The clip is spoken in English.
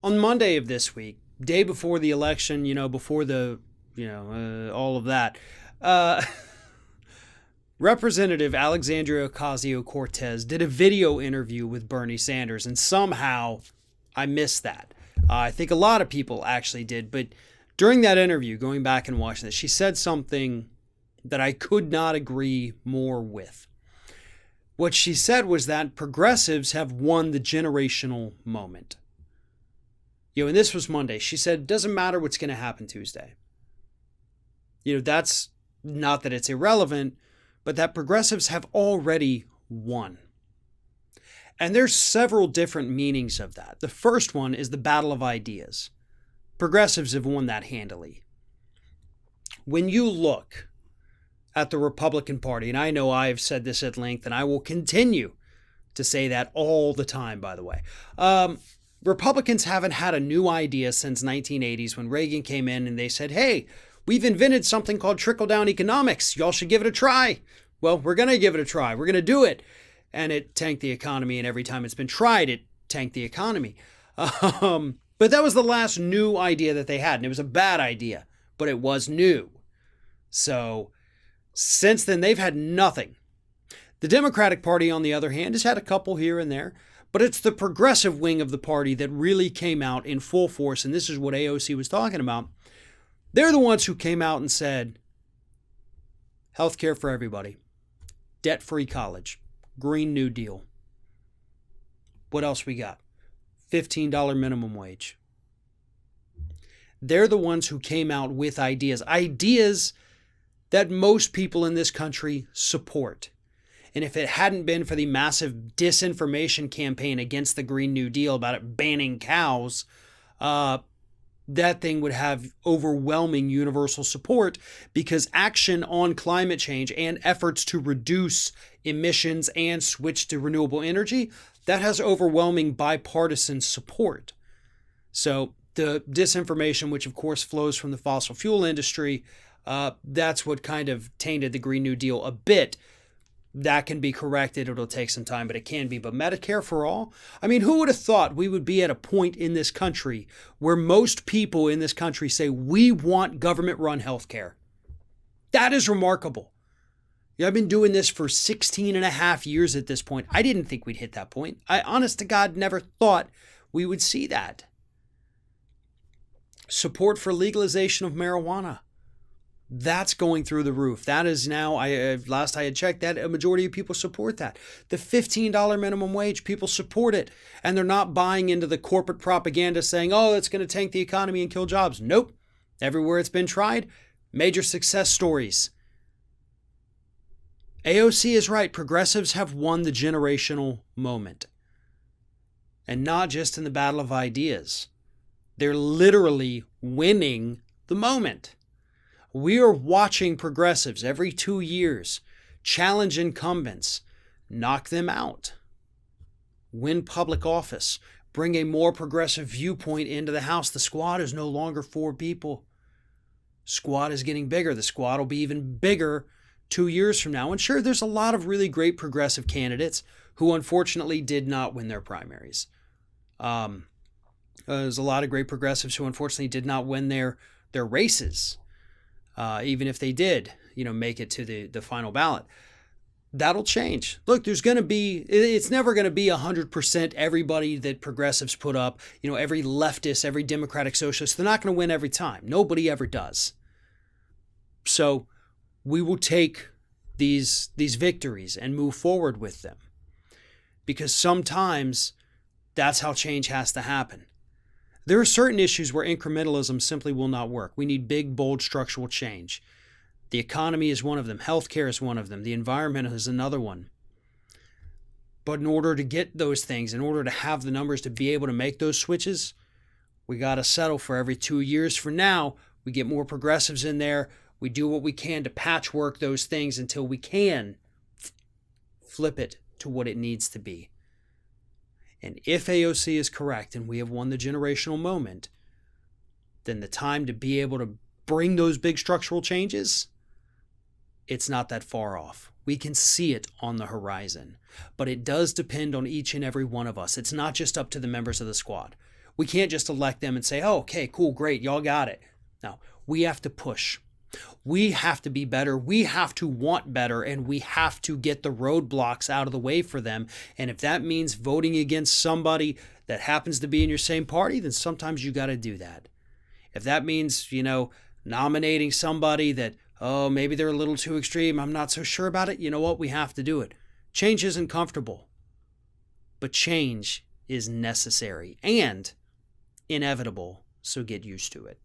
On Monday of this week, day before the election, before all of that, uh, Representative Alexandria Ocasio-Cortez did a video interview with Bernie Sanders, and somehow I missed that. I think a lot of people actually did, but during that interview, going back and watching this, she said something that I could not agree more with. What she said was that progressives have won the generational moment. And this was Monday. She said, it doesn't matter what's going to happen Tuesday. That's not that it's irrelevant, but that progressives have already won. And there's several different meanings of that. The first one is the battle of ideas. Progressives have won that handily. When you look at the Republican Party, and I know I've said this at length, and I will continue to say that all the time, by the way. Republicans haven't had a new idea since 1980s when Reagan came in and they said, hey, we've invented something called trickle-down economics. Y'all should give it a try. Well, we're going to give it a try. We're going to do it. And it tanked the economy, and every time it's been tried, it tanked the economy. But that was the last new idea that they had, and it was a bad idea, but it was new. So since then, they've had nothing. The Democratic Party, on the other hand, has had a couple here and there, but it's the progressive wing of the party that really came out in full force, and this is what AOC was talking about. They're the ones who came out and said, healthcare for everybody, debt-free college, Green New Deal. What else we got? $15 minimum wage. They're the ones who came out with ideas that most people in this country support. And if it hadn't been for the massive disinformation campaign against the Green New Deal about it banning cows, that thing would have overwhelming universal support, because action on climate change and efforts to reduce emissions and switch to renewable energy, that has overwhelming bipartisan support. So the disinformation, which of course flows from the fossil fuel industry, that's what kind of tainted the Green New Deal a bit. That can be corrected. It'll take some time, but it can be. But Medicare for all? I mean, who would have thought we would be at a point in this country where most people in this country say, we want government-run healthcare? That is remarkable. I've been doing this for 16 and a half years at this point. I didn't think we'd hit that point. I, honest to God, never thought we would see that. Support for legalization of marijuana. That's going through the roof. That is now, last I had checked, that a majority of people support that. The $15 minimum wage, people support it. And they're not buying into the corporate propaganda saying, oh, it's going to tank the economy and kill jobs. Nope. Everywhere it's been tried, major success stories. AOC is right. Progressives have won the generational moment. And not just in the battle of ideas. They're literally winning the moment. We are watching progressives every 2 years challenge incumbents, knock them out, win public office, bring a more progressive viewpoint into the House. The squad is no longer 4 people. Squad is getting bigger. The squad will be even bigger 2 years from now. And sure, there's a lot of really great progressive candidates who unfortunately did not win their primaries. There's a lot of great progressives who unfortunately did not win their races. Even if they did, make it to the final ballot. That'll change. Look, it's never going to be 100% everybody that progressives put up, every leftist, every Democratic Socialist. They're not going to win every time. Nobody ever does. So we will take these victories and move forward with them. Because sometimes that's how change has to happen. There are certain issues where incrementalism simply will not work. We need big, bold structural change. The economy is one of them. Healthcare is one of them. The environment is another one. But in order to get those things, in order to have the numbers to be able to make those switches, we got to settle for every 2 years. For now, we get more progressives in there. We do what we can to patchwork those things until we can flip it to what it needs to be. And if AOC is correct and we have won the generational moment, then the time to be able to bring those big structural changes, it's not that far off. We can see it on the horizon. But it does depend on each and every one of us. It's not just up to the members of the squad. We can't just elect them and say, oh, okay, cool, great, y'all got it. No, we have to push. We have to be better. We have to want better, and we have to get the roadblocks out of the way for them. And if that means voting against somebody that happens to be in your same party, then sometimes you got to do that. If that means, nominating somebody that, oh, maybe they're a little too extreme, I'm not so sure about it, you know what? We have to do it. Change isn't comfortable, but change is necessary and inevitable, so get used to it.